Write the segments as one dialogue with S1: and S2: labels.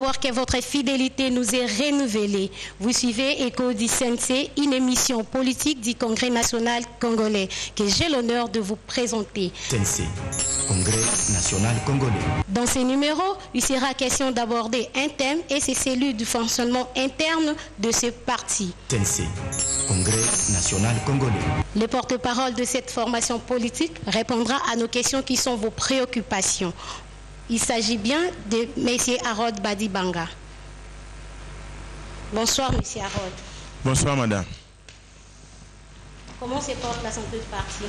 S1: Voir que votre fidélité nous est renouvelée. Vous suivez Écho du CNC, une émission politique du Congrès national congolais que j'ai l'honneur de vous présenter.
S2: CNC, Congrès national congolais.
S1: Dans ces numéros, il sera question d'aborder un thème et c'est celui du fonctionnement interne de ce parti.
S2: CNC, Congrès national congolais.
S1: Le porte-parole de cette formation politique répondra à nos questions qui sont vos préoccupations. Il s'agit bien de M. Harold Badibanga. Bonsoir, M. Harold.
S3: Bonsoir, madame.
S1: Comment se porte la santé du parti?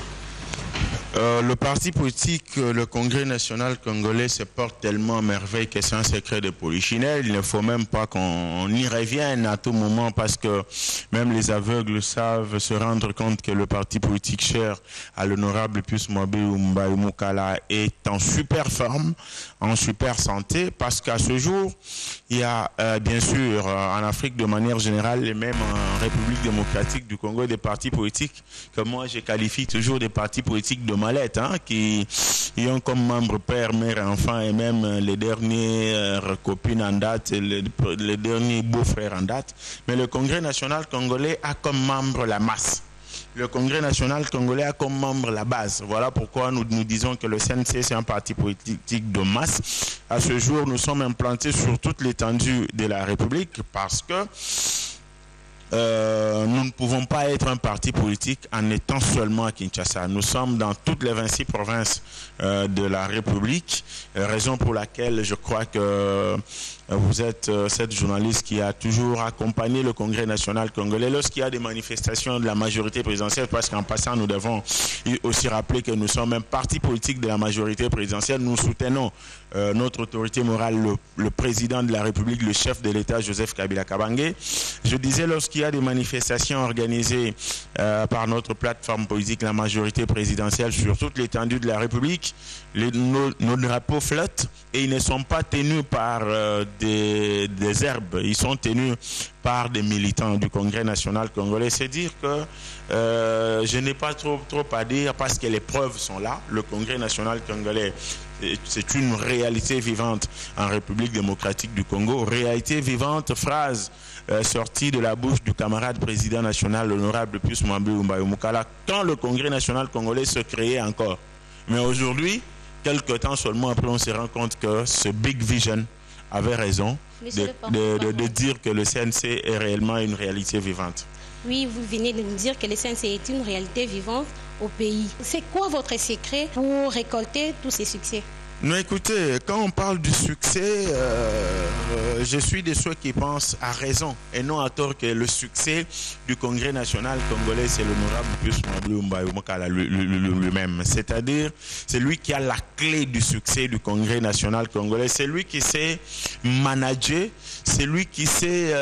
S3: Le parti politique, le Congrès national congolais se porte tellement à merveille que c'est un secret de polichinelle. Il ne faut même pas qu'on y revienne à tout moment parce que même les aveugles savent se rendre compte que le parti politique cher à l'honorable Pius Mwamba Mukala est en super forme, en super santé, parce qu'à ce jour, il y a bien sûr en Afrique de manière générale et même en République démocratique du Congo des partis politiques que moi je qualifie toujours des partis politiques de mallette, qui ont comme membres père, mère et enfant et même les dernières copines en date, les derniers beaux-frères en date. Mais le Congrès national congolais a comme membre la masse. Le Congrès national congolais a comme membre la base. Voilà pourquoi nous disons que le CNC, c'est un parti politique de masse. À ce jour, nous sommes implantés sur toute l'étendue de la République parce que nous ne pouvons pas être un parti politique en étant seulement à Kinshasa. Nous sommes dans toutes les 26 provinces de la République, raison pour laquelle je crois que vous êtes cette journaliste qui a toujours accompagné le Congrès national congolais lorsqu'il y a des manifestations de la majorité présidentielle, parce qu'en passant, nous devons aussi rappeler que nous sommes un parti politique de la majorité présidentielle. Nous soutenons notre autorité morale, le président de la République, le chef de l'État, Joseph Kabila Kabange. Je disais, lorsqu'il y a des manifestations organisées par notre plateforme politique, la majorité présidentielle, sur toute l'étendue de la République, nos drapeaux flottent et ils ne sont pas tenus par des herbes, ils sont tenus par des militants du Congrès national congolais. C'est dire que je n'ai pas trop à dire parce que les preuves sont là. Le Congrès national congolais, c'est une réalité vivante en République démocratique du Congo. Réalité vivante, phrase sortie de la bouche du camarade président national, l'honorable Pius Mwamba Mukala, quand le Congrès national congolais se créait encore. Mais aujourd'hui, quelques temps seulement après, on se rend compte que ce Big Vision avait raison de dire que le CNC est réellement une réalité vivante.
S1: Oui, vous venez de nous dire que le CNC est une réalité vivante au pays. C'est quoi votre secret pour récolter tous ces succès?
S3: Non, écoutez, quand on parle du succès, je suis de ceux qui pensent à raison et non à tort que le succès du Congrès national congolais, c'est l'honorable Pius Mwamba Mukala lui-même. C'est-à-dire, c'est lui qui a la clé du succès du Congrès national congolais. C'est lui qui sait manager, c'est lui qui sait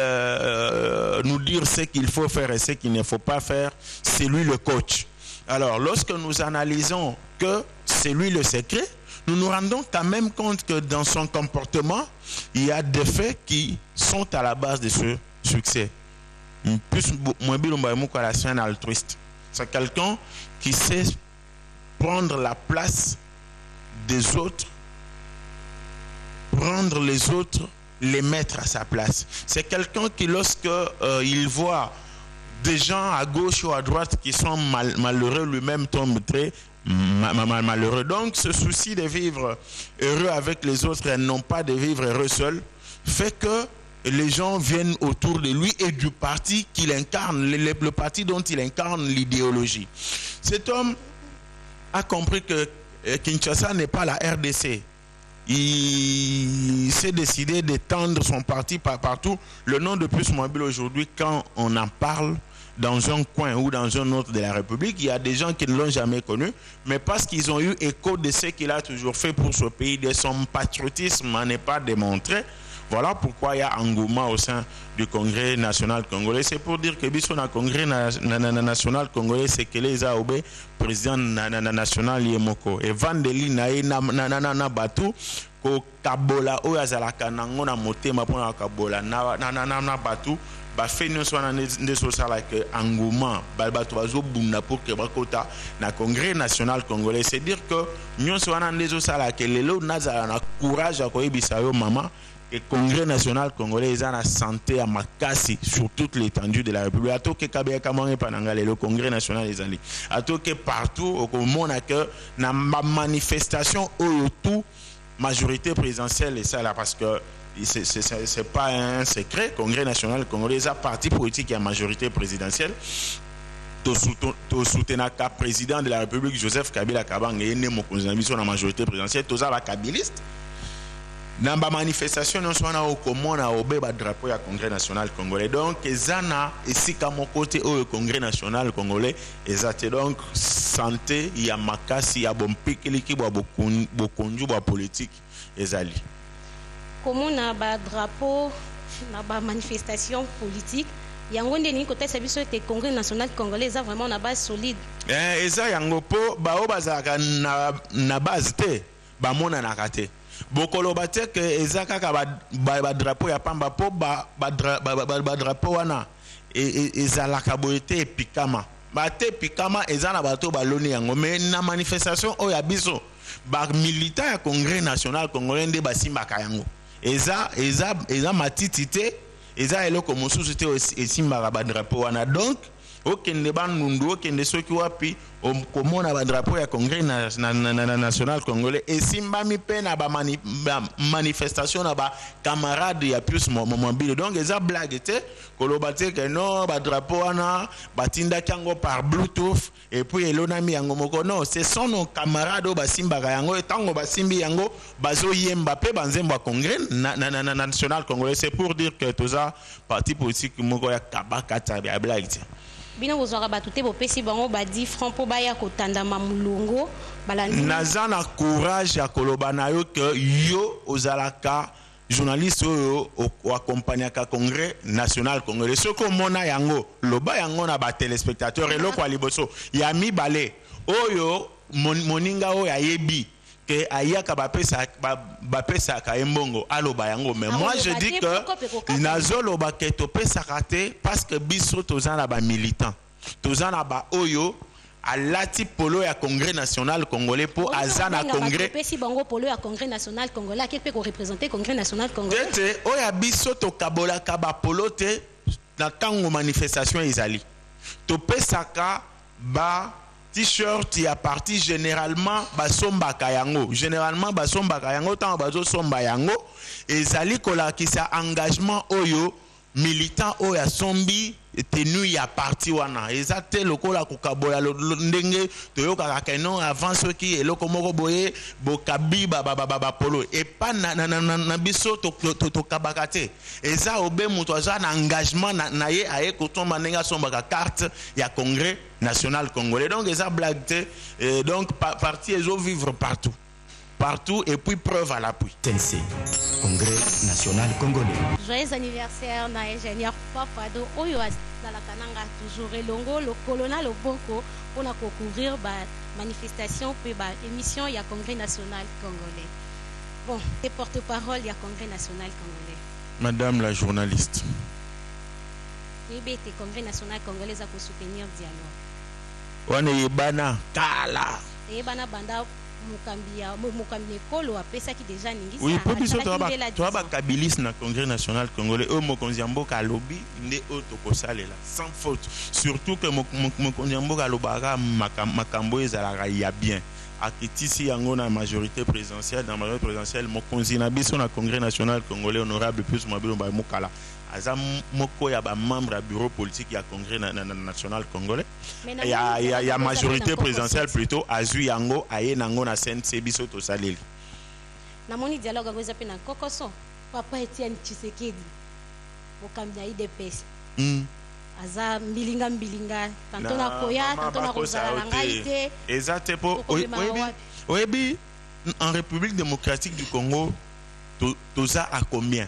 S3: nous dire ce qu'il faut faire et ce qu'il ne faut pas faire. C'est lui le coach. Alors, lorsque nous analysons que c'est lui le secret, nous nous rendons quand même compte que dans son comportement, il y a des faits qui sont à la base de ce succès. Plus Mwamba Mukala, c'est un altruiste. C'est quelqu'un qui sait prendre la place des autres, prendre les autres, les mettre à sa place. C'est quelqu'un qui, lorsque il voit des gens à gauche ou à droite qui sont malheureux, lui-même tombe très malheureux. Donc ce souci de vivre heureux avec les autres et non pas de vivre heureux seul fait que les gens viennent autour de lui et du parti qu'il incarne, le parti dont il incarne l'idéologie. Cet homme a compris que Kinshasa n'est pas la RDC. Il s'est décidé d'étendre son parti partout. Le nom de Pius Mwamba aujourd'hui, quand on en parle dans un coin ou dans un autre de la République, il y a des gens qui ne l'ont jamais connu, mais parce qu'ils ont eu écho de ce qu'il a toujours fait pour ce pays, de son patriotisme n'en est pas démontré. Voilà pourquoi il y a engouement au sein du Congrès national congolais. C'est pour dire que Bisson a Congrès national congolais, c'est que les AOB, président national Yemoko. Et Vandeli na batu ko kabola o yazalaka nango na motema pona kabola na batu ba fait nous soit des sociales que engouement balbato bazo bunda pour que bakota na Congrès national congolais. C'est dire que nous soit des sociales que lelo nazala na courage à koyebisa yo mama le Congrès national congolais est en santé à Makassi sur toute l'étendue de la République. À tout que Kabia Kamangé Panangale, le Congrès national est allé. À tout que partout, au monde, que dans ma manifestation, tout majorité présidentielle, et ça là, parce que c'est pas un secret, Congrès national congolais, un parti politique qui a majorité présidentielle. To soutenaka président de la République Joseph Kabila Kabang et né mon sur la majorité présidentielle, tous les kabilistes. Dans la manifestation, nous sommes au commun à obé le drapeau du Congrès national congolais. Donc, Zana, ici, à mon côté, au Congrès national congolais, et donc, santé, il y a makasi, il y a bon pic, il y a beaucoup politique, et zali.
S1: Comment on a un drapeau, on a une manifestation politique, il y a un des côté service du Congrès national congolais, ça vraiment une base solide.
S3: Et ça, il y a un peu, na base te, ba mona na kate. Bokolo bate que ezaka ka ba drapeau ya pamba po ba drapeau wana ezalaka boyete epikama bate pikama ezana bato baloni yango mais na manifestation o ya biso ba militant ya Congrès national congolais nde basimbaka yango eza matitité eza eloko mosusu te esimbaka ba drapeau wana donc okende bandundu okende soki wapi okomona ba drapeau ya Congrès national congolais esimbami pe na ba manifestation na ba camarades ya plus mobile donc eza blague te koloba te que non ba drapeau wana batinda kango par bluetooth et puis elonami yango moko non ce sont nos camarades basimbaka yango etango basimbi yango bazo yemba pe banzembo ya Congrès national congolais. C'est pour dire que tout ça parti politique moko ya kabakata ya blague te.
S1: Bino bozwaka batute bopesi bango ba 10 francs po baya kotanda mamulongo balandi
S3: naza na courage ya koloba na yo que yo ozalaka journaliste oyo accompagnaka Congrès national congolais soko mona yango loba yango na ba téléspectateurs eloko ya liboso ya mibale oyo moninga oyo ayebi que ayaka bapesa ka embongo aloba yango mais moi je dis que nazoloba ke topesa kate parce que biso tozana ba militant tozana ba oyo alati polo ya Congrès national congolais pour azana Congrès
S1: pesi bango polo ya Congrès national congolais qui peut représenter Congrès national congolais
S3: tete oya biso to kabola ka ba polo te na tango manifestation ezali topesaka ba t-shirt ya parti généralement basomba kayango tant bazo somba yango ezali kolakisa engagement oyo militant oyo asombi tenu ya parti wana ezate lokola kokabola ndenge toyoka ka non avance qui eloko moko boye bokabi ba polo et pas na biso to kabakate eza obe muto aza na engagement na ye aye kotomba ndenge somba ka carte ya Congrès national congolais donc eza blague te donc parti ezo vivre partout et puis preuve à l'appui.
S2: TNC, Congrès national congolais.
S1: Joyeux anniversaire na ingénieur Fafado oyo azalakananga toujours elongo le colonel Obonko pour concourir ba manifestation puis ba émission ya Congrès national congolais. Bon, et porte-parole ya Congrès national congolais.
S3: Madame la journaliste.
S1: Le Congrès national congolais a pour soutenir dialogue.
S3: On est bana kala.
S1: Et bana banda
S3: oui, pour biso toi ba kabilis na Congrès national congolais o mokonzi mboka lobi nde o tokosalela sans faute surtout que mokonzi mboka lobaka makambo ezalaka ya bien akitisi yango na majorité présidentielle dans majorité présidentielle mokonzi na biso na Congrès national congolais honorable plus mabilo ba mokala aza moko ya ba membre ya bureau politique ya Congrès national congolais ya majorité présidentielle plutôt azui yango aye nango na CNC biso to saleli
S1: na moni dialogue ngoza pe na kokoso papa Etienne Tshisekedi bokambi ya IDPS aza mbilinga tanto na koya tanto na kozala ngaite
S3: ezate po oyebi en République démocratique du Congo toza à combien?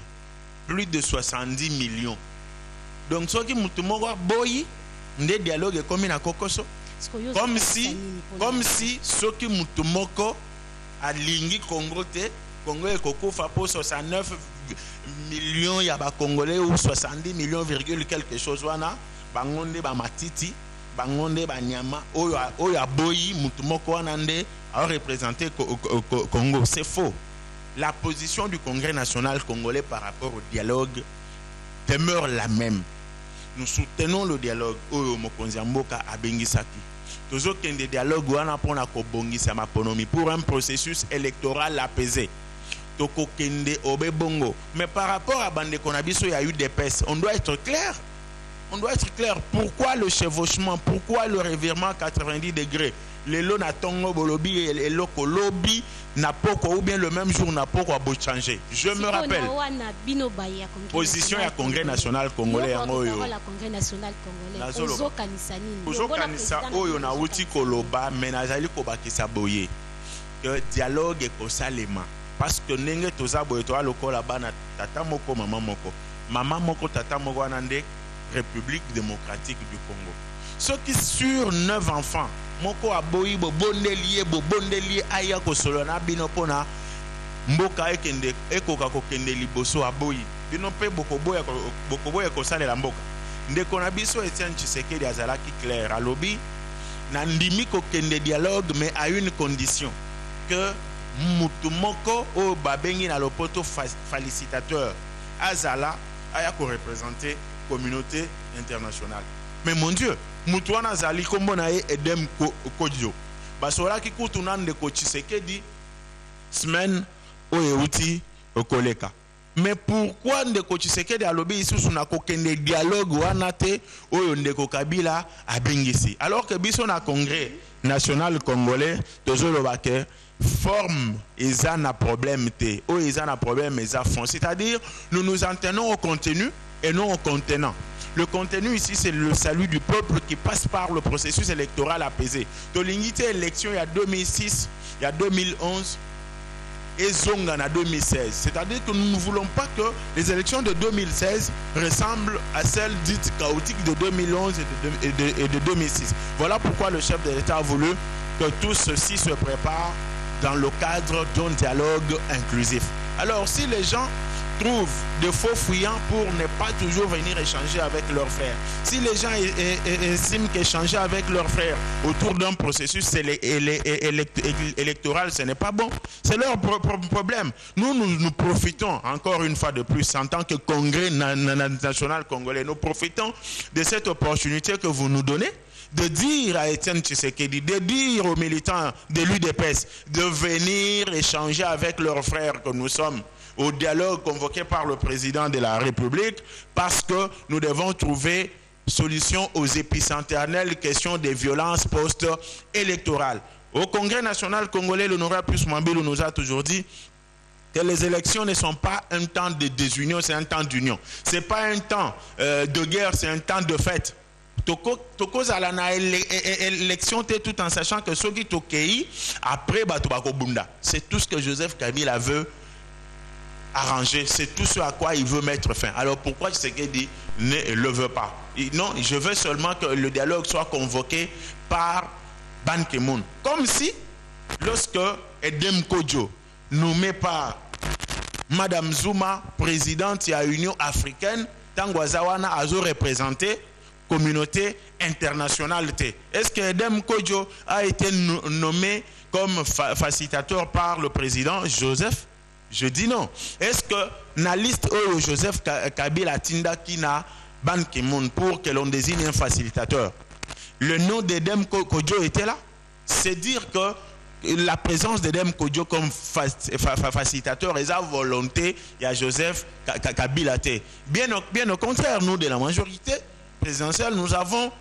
S3: Plus de 70 millions. Donc, ce qui est boyi, des dialogues comme na kokoso, comme si ce qui est a lingi Congo est koko fa pour 69 millions ya ba Congolais ou 70 millions virgule quelque chose wana, bangonde ba matiti, bangonde ba nyama, oya boyi mutumoko wana nde a représenté Congo. C'est faux. la position du Congrès national congolais par rapport au dialogue demeure la même. Nous soutenons le dialogue oyo mokonzi mboka abengisaki. Toujours qu'il y a des dialogues pour un processus électoral apaisé. Mais par rapport à Bande Konabiso, il y a eu des pestes. On doit être clair. On doit être clair. Pourquoi le chevauchement? Pourquoi le revirement à 90 degrés? Les lots n'attendent bolobi et les locaux lobby n'a pas ou bien le même jour n'a pas changer. Je me rappelle. Position à Congrès national congolais en Oyo.
S1: Congrès national congolais.
S3: Ozo kanisa Oyo na uti koloba menazali kobakisa boye. Que dialogue est kosalema. Parce que nenge toza boye to alokola bana tata moko mama moko. Mama moko tata moko anande République démocratique du Congo. Ceux qui sur 9 enfants moko aboyi bo bondelier aya ko solona bino pona mboka ekende ekoka ko kende liboso aboyi bino pe bokoboya ko salela mboka ndeko na biso Etienne Tshisekedi azalaki clair alobi na ndimi ko kende dialogue mais à une condition que mutu moko o babengi na lopoto félicitateur azala aya ko représenter communauté internationale. Mais mon Dieu, Moutouana Zali Kombonae Edem Kodjo. Basola ki kutunande ko Tshisekedi semaine oyeuti okoleka. Mais pourquoi ndeko Tshisekedi alobi isusu na kokende dialogue wanate oyo ndeko Kabila abengisi. Alors que biso na congrès national congolais tozolo bake forme eza na problème te. O eza na problème eza fond. C'est-à-dire nous nous en tenons au contenu et non au contenant. Le contenu ici, c'est le salut du peuple qui passe par le processus électoral apaisé. Tolingité élection il y a 2006, il y a 2011 et Zonga en 2016. C'est-à-dire que nous ne voulons pas que les élections de 2016 ressemblent à celles dites chaotiques de 2011 et de 2006. Voilà pourquoi le chef de l'État a voulu que tout ceci se prépare dans le cadre d'un dialogue inclusif. Alors, si les gens trouvent de faux fuyants pour ne pas toujours venir échanger avec leurs frères, si les gens estiment qu'échanger avec leurs frères autour d'un processus électoral, ce n'est pas bon, c'est leur problème. Nous profitons, encore une fois de plus, en tant que Congrès national congolais, nous profitons de cette opportunité que vous nous donnez, de dire à Etienne Tshisekedi, de dire aux militants de l'UDPS de venir échanger avec leurs frères que nous sommes au dialogue convoqué par le président de la République, parce que nous devons trouver solution aux épicentrales questions des violences post-électorales. Au Congrès national congolais, l'honorable Pius Mwambilo nous a toujours dit que les élections ne sont pas un temps de désunion, c'est un temps d'union. Ce n'est pas un temps de guerre, c'est un temps de fête. Toko zalana élection tout en sachant que ceux qui tokei après batubako bunda. C'est tout ce que Joseph Kabila veut arranger, c'est tout ce à quoi il veut mettre fin. Alors pourquoi Tshisekedi ne le veut pas? Non, je veux seulement que le dialogue soit convoqué par Ban Ki-moon. Comme si, lorsque Edem Kodjo nommé par Madame Zuma, présidente de l'Union africaine, Tangwazawana a représenté communauté internationale. Est-ce que Edem Kodjo a été nommé comme facilitateur par le président Joseph? Je dis non. Est-ce que na liste où Joseph Kabila Tinda Kina Ban Ki-moon pour que l'on désigne un facilitateur, le nom d'Edem Kodjo était là? C'est dire que la présence d'Edem Kodjo comme facilitateur est à volonté, il y a Joseph Kabila. Bien au contraire, nous de la majorité présidentielle, nous avons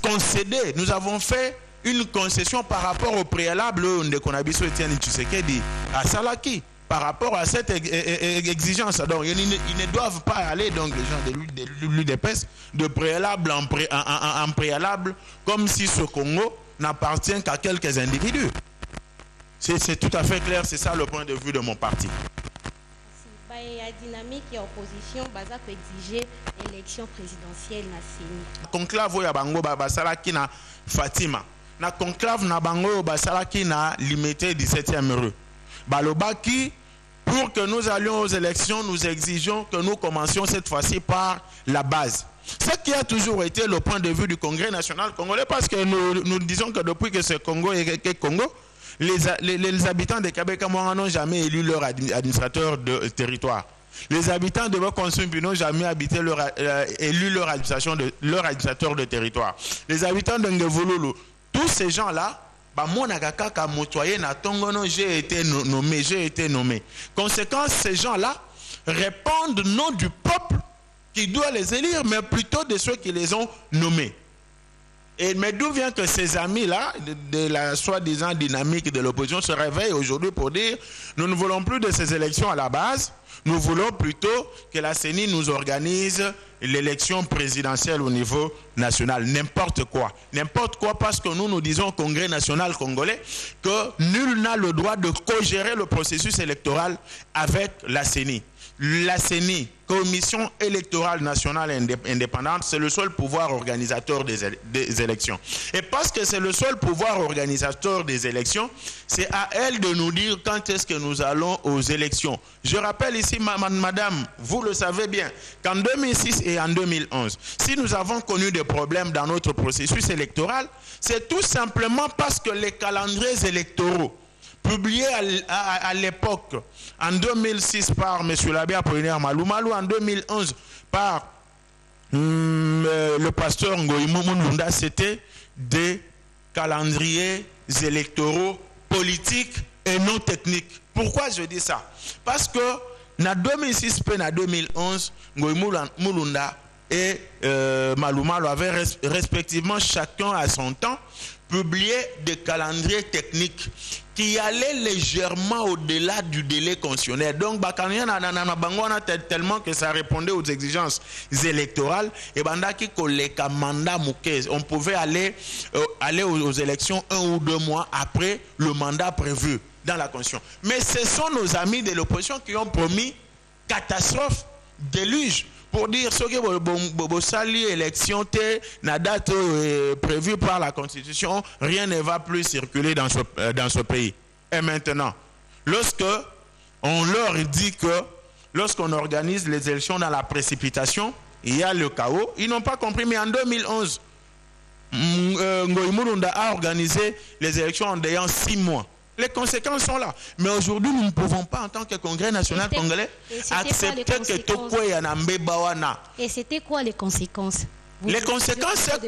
S3: concédé, nous avons fait une concession par rapport au préalable de Konabiso Etienne Tshisekedi à Salaki, par rapport à cette exigence. Donc, ils ne doivent pas aller, donc, les gens de l'UDPS, de préalable en préalable, comme si ce Congo n'appartient qu'à quelques individus. C'est tout à fait clair, c'est ça le point de vue de mon parti.
S1: Il y a dynamique et opposition, baza peut exiger élection présidentielle na CENI.
S3: Conclave ya bango basalaki na Fatima. Na conclave na bango basalaki na limité 17e rue. Balobaki, pour que nous allions aux élections, nous exigeons que nous commencions cette fois-ci par la base. Ce qui a toujours été le point de vue du Congrès national congolais, parce que nous disons que depuis que ce Congo est Congo, Les habitants de Kabeka-Moanga n'ont jamais élu leur administrateur de territoire. Les habitants de Bokonsumpi n'ont jamais élu leur administrateur de territoire. Les habitants de Ngevululu, tous ces gens-là, j'ai été nommé. Conséquence, ces gens-là répondent au nom du peuple qui doit les élire, mais plutôt de ceux qui les ont nommés. Mais d'où vient que ces amis-là, de la soi-disant dynamique de l'opposition, se réveillent aujourd'hui pour dire nous ne voulons plus de ces élections à la base, nous voulons plutôt que la CENI nous organise l'élection présidentielle au niveau national. N'importe quoi. N'importe quoi parce que nous disons au Congrès national congolais que nul n'a le droit de co-gérer le processus électoral avec la CENI. La CENI, Commission électorale nationale indépendante, c'est le seul pouvoir organisateur des élections. Et parce que c'est le seul pouvoir organisateur des élections, c'est à elle de nous dire quand est-ce que nous allons aux élections. Je rappelle ici, madame, vous le savez bien, qu'en 2006 et en 2011, si nous avons connu des problèmes dans notre processus électoral, c'est tout simplement parce que les calendriers électoraux publié à l'époque, en 2006 par M. l'abbé Apollinaire Malou, en 2011 par le pasteur Ngoïmou Mulunda, c'était des calendriers électoraux politiques et non techniques. Pourquoi je dis ça? Parce que en 2006 et en 2011, Ngoïmou Mulunda et Malou avaient respectivement chacun à son temps publié des calendriers techniques qui allaient légèrement au-delà du délai constitutionnel. Donc, tellement que ça répondait aux exigences électorales, et on pouvait aller aux élections 1 ou 2 mois après le mandat prévu dans la Constitution. Mais ce sont nos amis de l'opposition qui ont promis catastrophe, déluge, pour dire ce que sali élection na date prévue par la Constitution, rien ne va plus circuler dans ce pays. Et maintenant, lorsque on leur dit que lorsqu'on organise les élections dans la précipitation, il y a le chaos, ils n'ont pas compris. Mais en 2011, Ngoïmou Mulunda a organisé les élections en ayant 6 mois. Les conséquences sont là. Mais aujourd'hui, nous ne pouvons pas, en tant que Congrès national congolais, accepter que Toko et Anambé Bawana.
S1: Et c'était quoi les conséquences?
S3: Les conséquences, c'est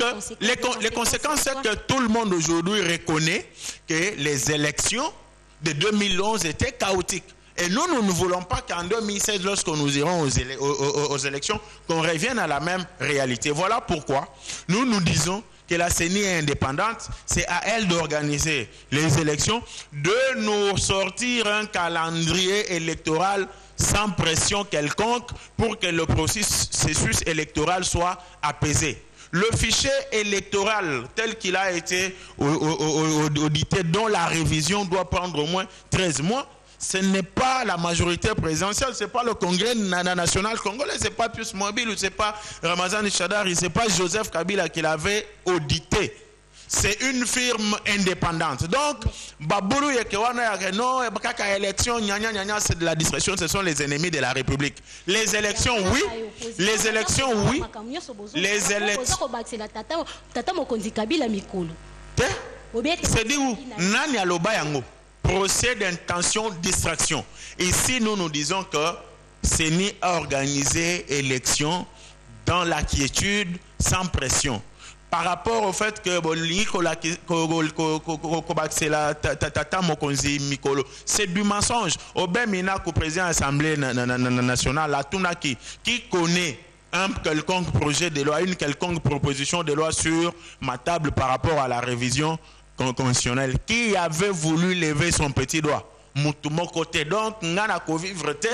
S3: que tout le monde aujourd'hui reconnaît que les élections de 2011 étaient chaotiques. Et nous ne voulons pas qu'en 2016, lorsque nous irons aux élections, qu'on revienne à la même réalité. Voilà pourquoi nous disons que la CENI est indépendante, c'est à elle d'organiser les élections, de nous sortir un calendrier électoral sans pression quelconque pour que le processus électoral soit apaisé. Le fichier électoral tel qu'il a été audité, dont la révision doit prendre au moins 13 mois, ce n'est pas la majorité présidentielle, ce n'est pas le Congrès national congolais, ce n'est pas Pius Mobile, ce n'est pas Ramazan Ishadari, ce n'est pas Joseph Kabila qui l'avait audité. C'est une firme indépendante. Donc, Baboulou Yekewana non, élection, c'est de la discrétion, ce sont les ennemis de la République. Les élections, oui. Les élections, oui. Les élections. C'est dit où? Nani aloba yango. Procès d'intention distraction. Ici, nous disons que CENI a organisé élection dans la quiétude, sans pression. Par rapport au fait que c'est du mensonge. Obemina, président de l'Assemblée nationale, la Tunaki, qui connaît un quelconque projet de loi, une quelconque proposition de loi sur ma table par rapport à la révision constitutionnelle, qui avait voulu lever son petit doigt. Mon côté donc ngana ko vivre te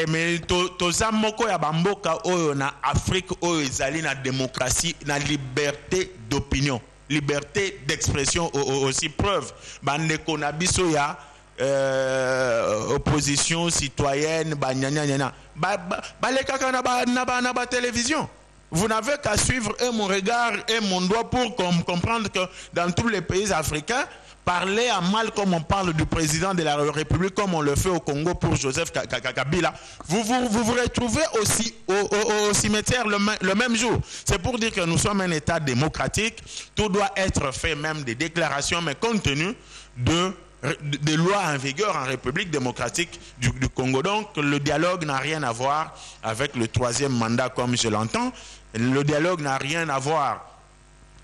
S3: mais toza moko ya bamboka oyo na Afrique oyo ezali na démocratie na liberté d'opinion, liberté d'expression aussi. Preuve bandeko na biso ya opposition citoyenne banyanya balekaka na ba télévision. Vous n'avez qu'à suivre mon regard et mon doigt pour comprendre que dans tous les pays africains, parler à mal comme on parle du président de la République, comme on le fait au Congo pour Joseph Kabila, vous vous retrouvez aussi au cimetière le même jour. C'est pour dire que nous sommes un État démocratique, tout doit être fait, même des déclarations, mais compte tenu des lois en vigueur en République démocratique du Congo. Donc le dialogue n'a rien à voir avec le troisième mandat comme je l'entends. Le dialogue n'a rien à voir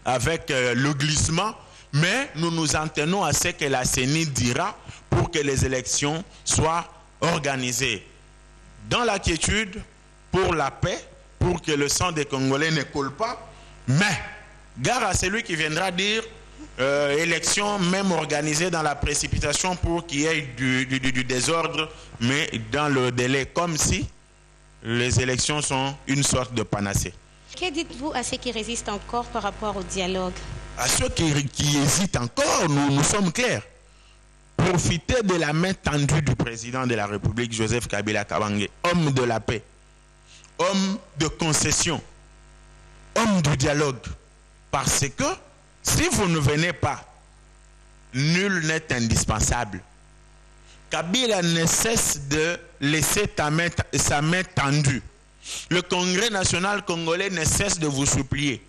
S3: avec le glissement, mais nous nous en tenons à ce que la CENI dira pour que les élections soient organisées dans la quiétude, pour la paix, pour que le sang des Congolais ne coule pas. Mais gare à celui qui viendra dire élections même organisées dans la précipitation pour qu'il y ait du désordre, mais dans le délai, comme si les élections sont une sorte de panacée.
S1: Que dites-vous à ceux qui résistent encore par rapport au dialogue?
S3: À ceux qui hésitent encore, nous sommes clairs. Profitez de la main tendue du président de la République, Joseph Kabila Kabange, homme de la paix, homme de concession, homme du dialogue. Parce que si vous ne venez pas, nul n'est indispensable. Kabila ne cesse de laisser sa main tendue. Le Congrès national congolais ne cesse de vous supplier.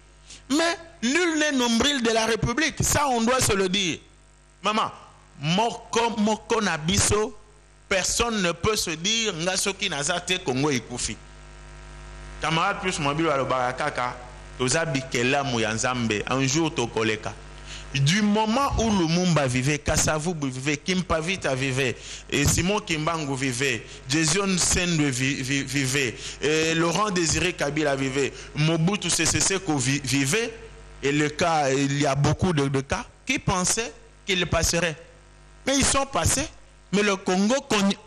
S3: Mais nul n'est nombril de la République. Ça, on doit se le dire. Maman, moko nabiso, personne ne peut se dire ngasoki nazate Congo ikufi. Camarade plus mobile à l'Obarakaka, toza bikela muyanzambe, un jour tokoleka. Du moment où Lumumba vivait, Kasavubu vivait, Kimpavita vivait, et Simon Kimbangu vivait, Jason Sende vivait, et Laurent Désiré Kabila vivait, Mobutu Sese Seko vivait, et le cas, il y a beaucoup de cas qui pensaient qu'ils passeraient. Mais ils sont passés, mais le Congo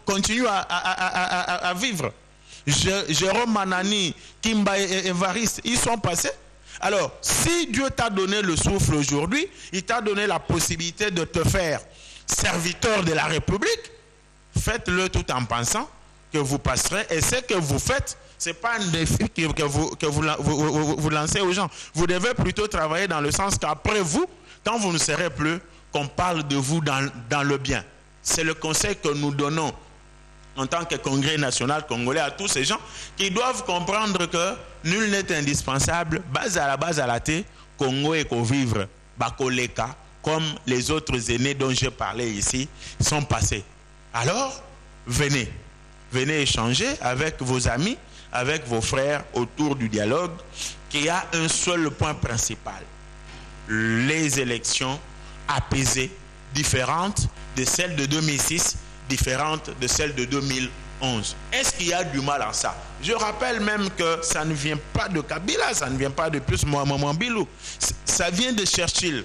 S3: continue à vivre. Jérôme Manani, Kimba et Evariste, ils sont passés. Alors, si Dieu t'a donné le souffle aujourd'hui, il t'a donné la possibilité de te faire serviteur de la République, faites-le tout en pensant que vous passerez. Et ce que vous faites, ce n'est pas un défi que vous lancez aux gens. Vous devez plutôt travailler dans le sens qu'après vous, quand vous ne serez plus, qu'on parle de vous dans le bien. C'est le conseil que nous donnons en tant que Congrès national congolais à tous ces gens qui doivent comprendre que nul n'est indispensable. Base à la thé, Congo et vivre Bakoleka, comme les autres aînés dont j'ai parlé ici, sont passés. Alors, venez échanger avec vos amis, avec vos frères autour du dialogue, qui a un seul point principal. Les élections apaisées, différentes de celles de 2006, différentes de celles de 2011. Est-ce qu'il y a du mal en ça? Je rappelle même que ça ne vient pas de Kabila, ça ne vient pas de plus Maman Bilou. Ça vient de Churchill.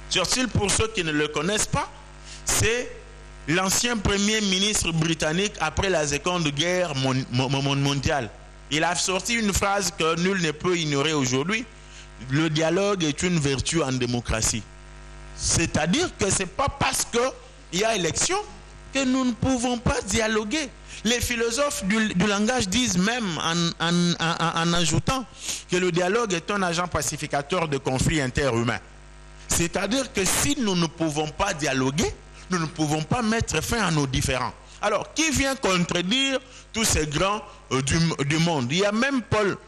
S3: Churchill, pour ceux qui ne le connaissent pas, c'est l'ancien premier ministre britannique après la Seconde Guerre mondiale. Il a sorti une phrase que nul ne peut ignorer aujourd'hui. Le dialogue est une vertu en démocratie. C'est-à-dire que ce n'est pas parce qu'il y a élection que nous ne pouvons pas dialoguer. Les philosophes du langage disent même, en ajoutant, que le dialogue est un agent pacificateur de conflits interhumains. C'est-à-dire que si nous ne pouvons pas dialoguer, nous ne pouvons pas mettre fin à nos différends. Alors, qui vient contredire tous ces grands du monde? Il y a même Paul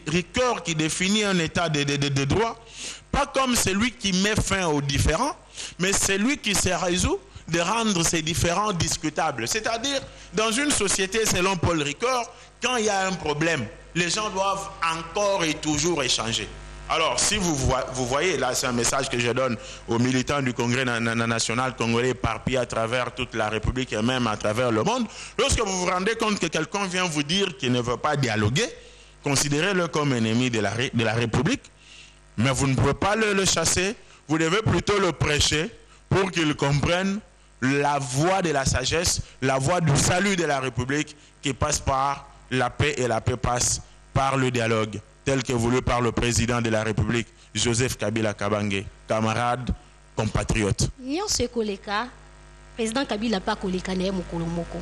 S3: Ricoeur qui définit un état de droit, pas comme celui qui met fin aux différends, mais celui qui se résout de rendre ces différends discutables. C'est-à-dire, dans une société, selon Paul Ricoeur, quand il y a un problème, les gens doivent encore et toujours échanger. Alors, si vous voyez, là c'est un message que je donne aux militants du Congrès national congolais éparpillés à travers toute la République et même à travers le monde, lorsque vous vous rendez compte que quelqu'un vient vous dire qu'il ne veut pas dialoguer, considérez-le comme ennemi de la République, mais vous ne pouvez pas le chasser, vous devez plutôt le prêcher pour qu'il comprenne la voie de la sagesse, la voie du salut de la République qui passe par la paix, et la paix passe par le dialogue, tel que voulu par le président de la République, Joseph Kabila Kabange, camarade, compatriote.
S1: Nyonso koleka, président Kabila pas koleka ne mokolo moko.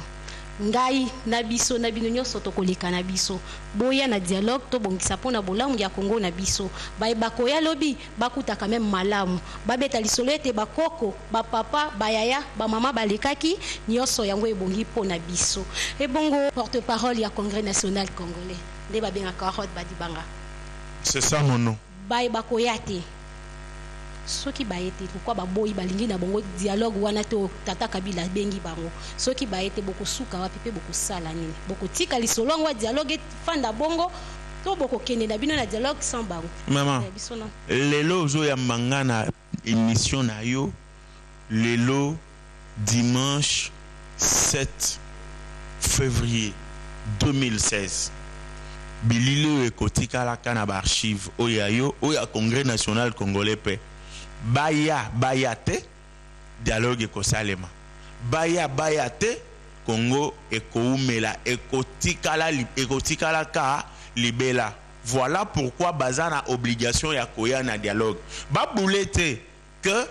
S1: ngai na biso na bino nyonso tokoleka na biso boya na dialogue to bongisa pona bolamu ya Congo na biso bakoya lobi bakuta quand même malamu babeta lisolo ete bakoko bapapa bayaya bamama balekaki nyonso yango ebongi pona biso ebongo porte-parole ya Congrès national congolais nde babengaka Rod Badibanga.
S3: C'est ça mon nom.
S1: Bakoya te soki baete pourquoi baboyi balingi na bongo dialogue wana to tata Kabila bengi bango soki baete boko suka wapi pe boko sala nini boko tika lisolo ngwa dialogue fanda bongo to boko kende na bino na dialogue sans bango.
S3: Maman lelo zo ya mangana émission na yo lelo dimanche 7 février 2016 bililo ekotika la kana ba archive oya Congrès national congolais pe baya te dialogue ekosalema baya te Congo ekoumela ekotikala ka libela. Voilà pourquoi bazana obligation ya koya na dialogue babulete que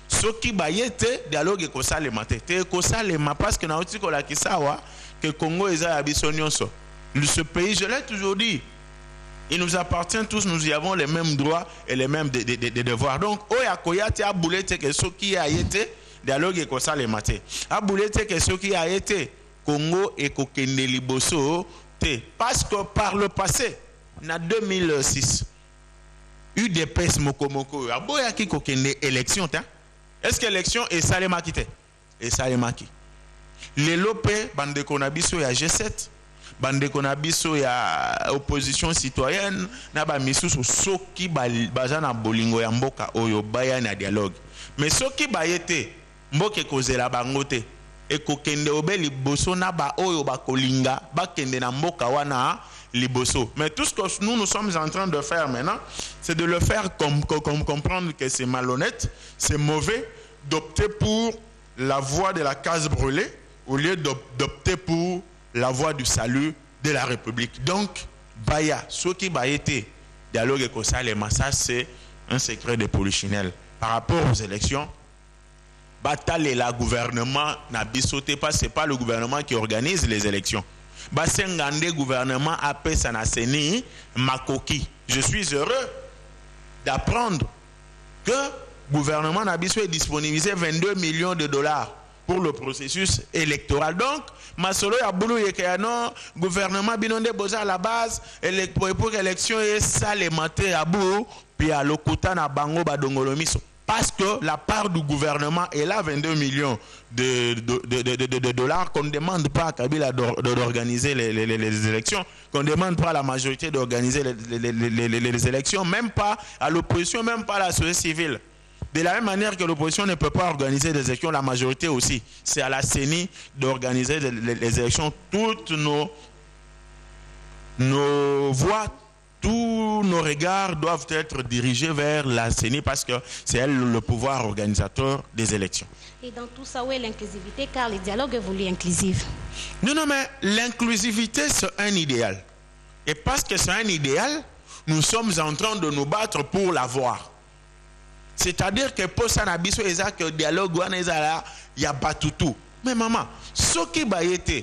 S3: soki bayete dialogue ekosalema te ekosalema parce que na otikola kisawa que Congo eza ya biso nyonso. Ce pays, je l'ai toujours dit, il nous appartient tous, nous y avons les mêmes droits et les mêmes devoirs. Donc, oya koyate a boulete que ce qui a été dialogue et kosa le maté. A boulete que ce qui a été Congo et kokende liboso te. Parce que par le passé, en 2006, UDPS mokomoko a boya ki kokende élection ta. Est-ce que l'élection est salemaki te? Et salemaki. Les lopé bande konabiso ya G7. Bande konabiso ya opposition citoyenne na ba misusu soki bazana bolingo ya mboka oyo baya na dialogue mais soki bayete mboka kozela bango te ekokende obe liboso na ba oyo bakolinga bakende na mboka wana liboso. Mais tout ce que nous sommes en train de faire maintenant, c'est de le faire comprendre que c'est malhonnête, c'est mauvais d'opter pour la voie de la case brûlée au lieu d'opter pour la voie du salut de la République. Donc, baya, ce qui va être dialogue et ça, c'est un secret de polichinelle. Par rapport aux élections, bataille et la gouvernement n'a bisoté pas, c'est pas le gouvernement qui organise les élections. Basengande gouvernement appelle Sanaseni Makoki. Je suis heureux d'apprendre que le gouvernement n'a bisoté disponibiliser 22 millions de dollars pour le processus électoral. Donc, Masolo Yaboulou Yekayano, gouvernement Binonde Boza à la base, pour l'élection et ça les maté à bout, puis à l'Okuta na Bango Badongolomiso. Parce que la part du gouvernement est là, 22 millions de dollars, qu'on ne demande pas à Kabila d'organiser les élections, qu'on ne demande pas à la majorité d'organiser les élections, même pas à l'opposition, même pas à la société civile. De la même manière que l'opposition ne peut pas organiser des élections, la majorité aussi. C'est à la CENI d'organiser les élections. Toutes nos voix, tous nos regards doivent être dirigés vers la CENI parce que c'est elle le pouvoir organisateur des élections.
S1: Et dans tout ça, où est l'inclusivité? Car le dialogue est voulu inclusif.
S3: Non, mais l'inclusivité, c'est un idéal. Et parce que c'est un idéal, nous sommes en train de nous battre pour l'avoir. C'est-à-dire que pour ça, le dialogue, il y a pas tout. Mais maman, ce qui va être,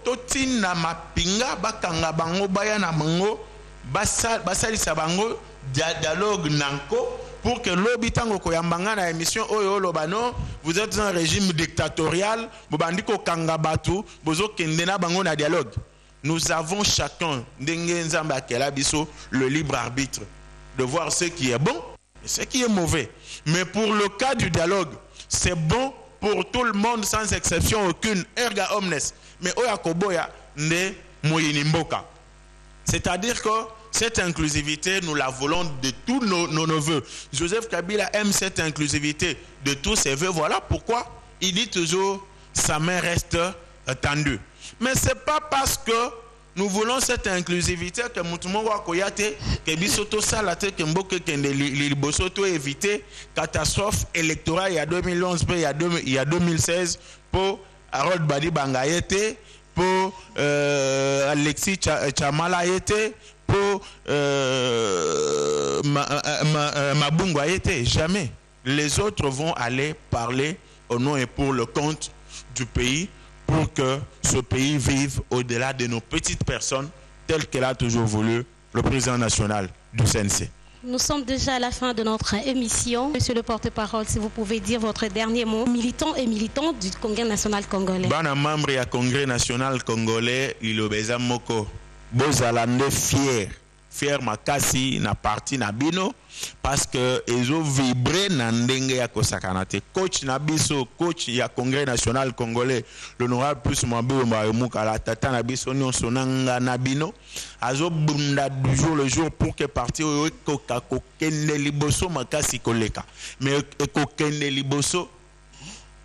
S3: totina mapinga bakanga bango baya na bango basali sabango dialogue nanko pour que l'obitango koyambanga na émission oyo lobano vous êtes un régime dictatorial bobandiko kanga batu bozo kendena bango na dialogue. Nous avons chacun ndenge nzamba akela biso le libre arbitre de voir ce qui est bon et ce qui est mauvais. Mais pour le cas du dialogue, c'est bon pour tout le monde sans exception aucune, erga omnes. Mais oya koboya ne moyini mboka. C'est-à-dire que cette inclusivité, nous la voulons de tous nos neveux. Joseph Kabila aime cette inclusivité de tous ses vœux. Voilà pourquoi il dit toujours sa main reste tendue. Mais ce n'est pas parce que nous voulons cette inclusivité que Moutumongo Akoyate, que Bisoto Salate, que Mboke Kende Libosoto éviter catastrophe électorale il y a 2011, il y a 2016 pour Harold Badi Bangayete, pour Alexis Chamala Yete, pour Mabungo Ayete. Jamais. Les autres vont aller parler au nom et pour le compte du pays pour que ce pays vive au-delà de nos petites personnes, telles qu'elle a toujours voulu le président national du CNC.
S1: Nous sommes déjà à la fin de notre émission. Monsieur le porte-parole, si vous pouvez dire votre dernier mot, militant et militant du Congrès national congolais.
S3: Bana membre du Congrès national congolais, Ilobeza Moko, Bozalande fier makasi na parti na bino parce que ezo vibré na ndenge ya kosakanate. Coach na biso, coach ya Congrès national congolais, l'honorable plus Mabou Mukala tata na biso nyonso nanga na bino azo bunda du jour le jour pour que parti oyo koka kokende liboso makasi koleka. Mais kokende liboso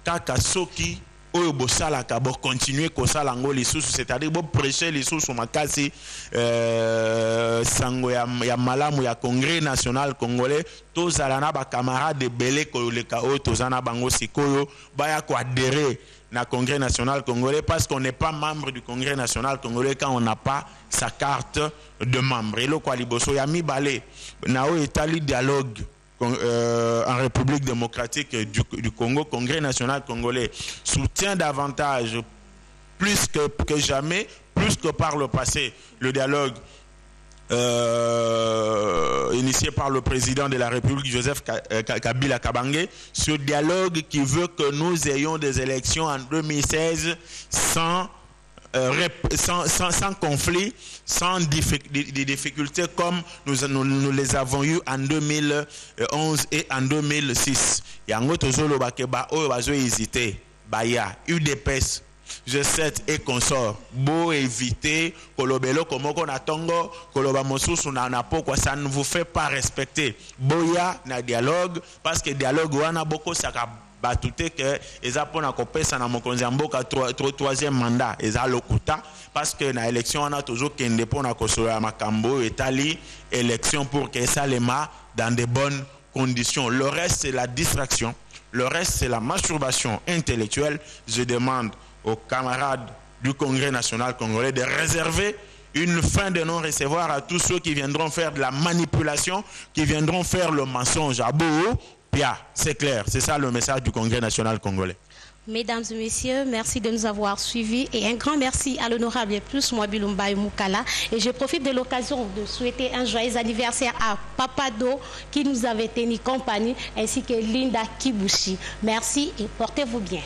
S3: kaka soki oyo bosalaka bo continuer kosala ngo lisusu, c'est-à-dire bo prêcher lisusu makasi sango ya malamu ya Congrès national congolais, tozala na ba camarades belé koleka oyo tozana bango sikoyo baya ko adhérer na Congrès national congolais, parce qu'on n'est pas membre du Congrès national congolais quand on n'a pas sa carte de membre. Et le quoi liboso ya mibale na o etali dialogue en République démocratique du Congo, Congrès national congolais soutient davantage, plus que jamais, plus que par le passé, le dialogue initié par le président de la République, Joseph Kabila Kabange, ce dialogue qui veut que nous ayons des élections en 2016 sans conflit, sans difficultés comme nous les avons eu en 2011 et en 2006. Yango tozolo bakeba oyo bazo hésiter baya UDPS G7 et consorts beau éviter kolobelo komoko na tongo koloba mosusu na pokwa, ça ne vous fait pas respecter boya na dialogue, parce que dialogue wana boko saka batute que eza pona kopesa na mokonzi ya mboka troisième mandat eza lokuta, parce que na élection on a toujours kende pona kosola makambo etali élection pour que ça lema dans de bonnes conditions. Le reste c'est la distraction, le reste c'est la masturbation intellectuelle. Je demande aux camarades du Congrès national congolais de réserver une fin de non-recevoir à tous ceux qui viendront faire de la manipulation, qui viendront faire le mensonge à bout. C'est clair, c'est ça le message du Congrès national congolais.
S1: Mesdames et messieurs, merci de nous avoir suivis et un grand merci à l'honorable plus Mabou Mukala. Et je profite de l'occasion de souhaiter un joyeux anniversaire à Papado qui nous avait tenu compagnie, ainsi que Linda Kibushi. Merci et portez-vous bien.